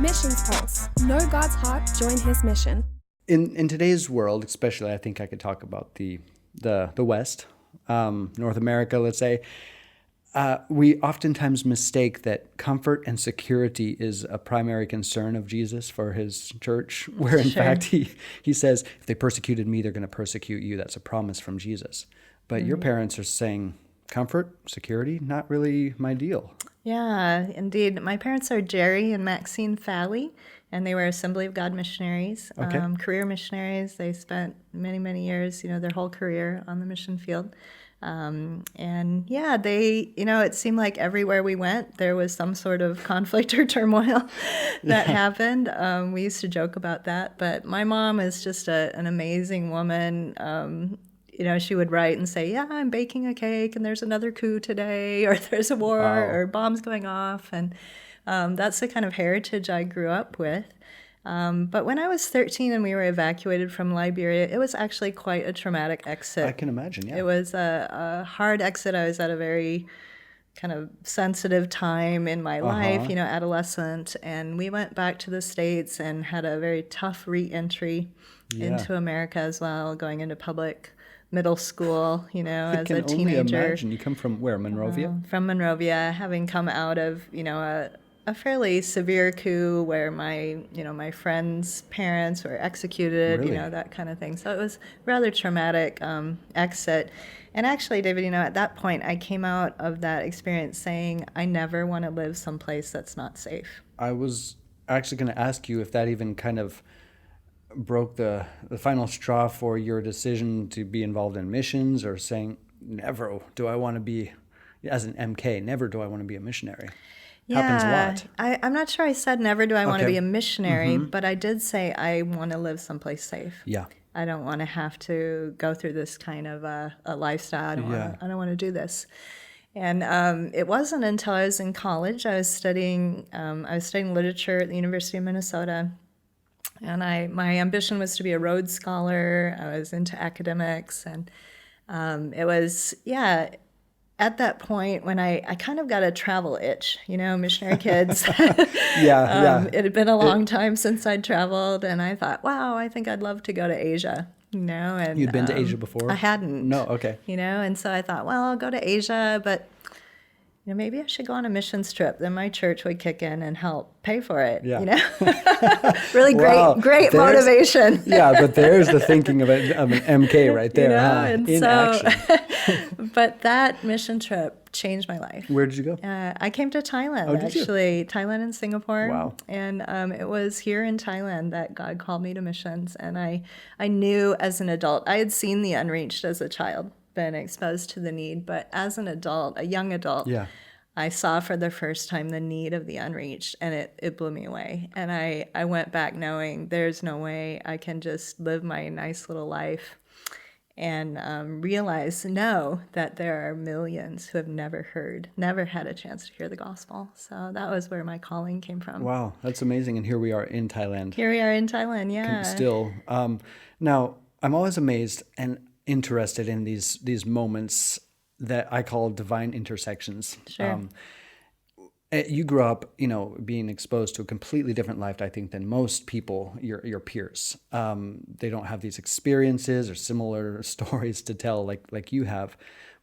Missions Pulse. Know God's heart, join his mission. In today's world, especially, I think I could talk about the West, North America, let's say. We oftentimes mistake that comfort and security is a primary concern of Jesus for his church, where in fact he says, if they persecuted me, they're going to persecute you. That's a promise from Jesus. But your parents are saying, comfort, security, not really my deal. Yeah, indeed. My parents are Jerry and Maxine Falley, and they were Assembly of God missionaries, career missionaries. They spent many, many years, their whole career on the mission field. They, it seemed like everywhere we went, there was some sort of conflict or turmoil that happened. We used to joke about that, but my mom is just an amazing woman. She would write and say, I'm baking a cake and there's another coup today, or there's a war or bombs going off. And that's the kind of heritage I grew up with. But when I was 13 and we were evacuated from Liberia, it was actually quite a traumatic exit. I can imagine, yeah. It was a hard exit. I was at a very kind of sensitive time in my life, adolescent. And we went back to the States and had a very tough re-entry into America as well, going into public middle school, as a teenager. I can only imagine. You come from where, Monrovia? From Monrovia, having come out of, a fairly severe coup where my friends' parents were executed, Really? That kind of thing. So it was rather traumatic exit. And actually, David, at that point, I came out of that experience saying, I never want to live someplace that's not safe. I was actually going to ask you if that even kind of broke the final straw for your decision to be involved in missions, or saying, never do I want to be, as an MK, never do I want to be a missionary. Happens a lot. I'm not sure I said never do I want to be a missionary, but I did say I want to live someplace safe. Yeah. I don't want to have to go through this kind of a lifestyle. I don't want to do this. And it wasn't until I was in college. I was studying literature at the University of Minnesota. And my ambition was to be a Rhodes Scholar. I was into academics. And it was, at that point when I kind of got a travel itch, missionary kids. It had been a long time since I'd traveled. And I thought, wow, I think I'd love to go to Asia, And you'd been to Asia before? I hadn't. No, okay. And so I thought, well, I'll go to Asia, but maybe I should go on a missions trip. Then my church would kick in and help pay for it. Yeah. Really great motivation. But there's the thinking of an MK right there, action. But that mission trip changed my life. Where did you go? I came to Thailand, actually. Thailand and Singapore. Wow. And it was here in Thailand that God called me to missions. And I knew as an adult, I had seen the unreached as a child, been exposed to the need, but as an adult, a young adult, I saw for the first time the need of the unreached, and it blew me away. And I went back knowing there's no way I can just live my nice little life and realize that there are millions who have never had a chance to hear the gospel. So that was where my calling came from. Wow, that's amazing. And here we are in Thailand. Yeah. Still. Now, I'm always amazed and interested in these moments that I call divine intersections. Sure. You grew up, being exposed to a completely different life, I think, than most people, your peers. They don't have these experiences or similar stories to tell like you have.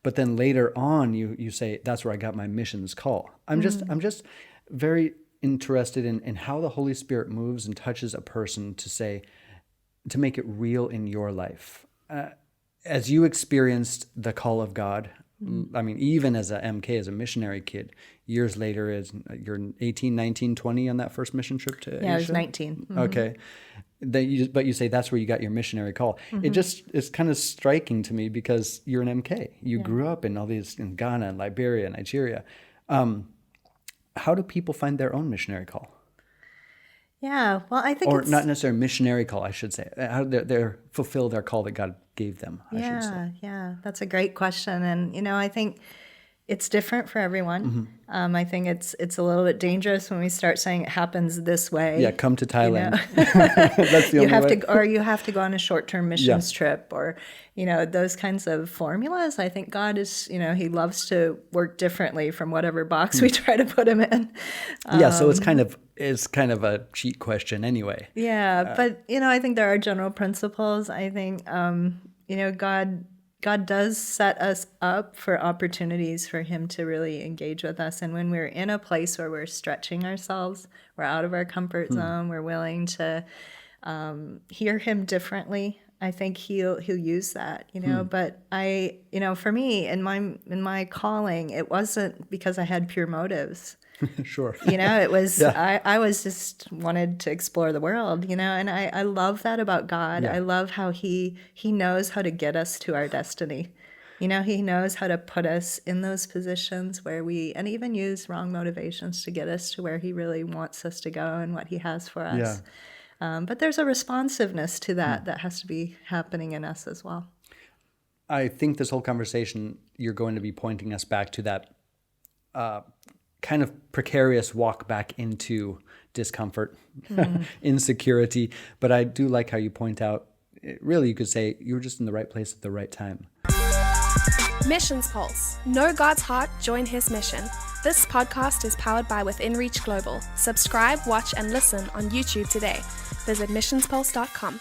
But then later on, you say, that's where I got my missions call. I'm just very interested in how the Holy Spirit moves and touches a person to make it real in your life. As you experienced the call of God, I mean, even as a MK, as a missionary kid, years later, you're 18, 19, 20 on that first mission trip to Asia? Yeah, I was 19. Mm-hmm. Okay. But you say that's where you got your missionary call. Mm-hmm. It's kind of striking to me because you're an MK. You grew up in all these, in Ghana and Liberia and Nigeria. How do people find their own missionary call? Yeah, well, I think or not necessarily missionary call, I should say. How do they fulfill their call that God gave them, I should say. Yeah, that's a great question. And, I think it's different for everyone. Mm-hmm. I think it's a little bit dangerous when we start saying it happens this way. Yeah, come to Thailand. That's the only way. Or you have to go on a short-term missions trip, or those kinds of formulas. I think God is, He loves to work differently from whatever box we try to put Him in. So it's kind of is kind of a cheat question anyway. Yeah, but I think there are general principles. I think God does set us up for opportunities for him to really engage with us. And when we're in a place where we're stretching ourselves, we're out of our comfort zone, we're willing to hear him differently, I think he'll use that, But for me, in my calling, it wasn't because I had pure motives. Sure. It was, I was just wanted to explore the world, and I love that about God. Yeah. I love how he knows how to get us to our destiny. He knows how to put us in those positions where and even use wrong motivations to get us to where he really wants us to go and what he has for us. But there's a responsiveness to that has to be happening in us as well. I think this whole conversation, you're going to be pointing us back to that kind of precarious walk back into discomfort, insecurity. But I do like how you point out, really, you could say you were just in the right place at the right time. Missions Pulse. Know God's heart, join his mission. This podcast is powered by Within Reach Global. Subscribe, watch, and listen on YouTube today. Visit missionspulse.com.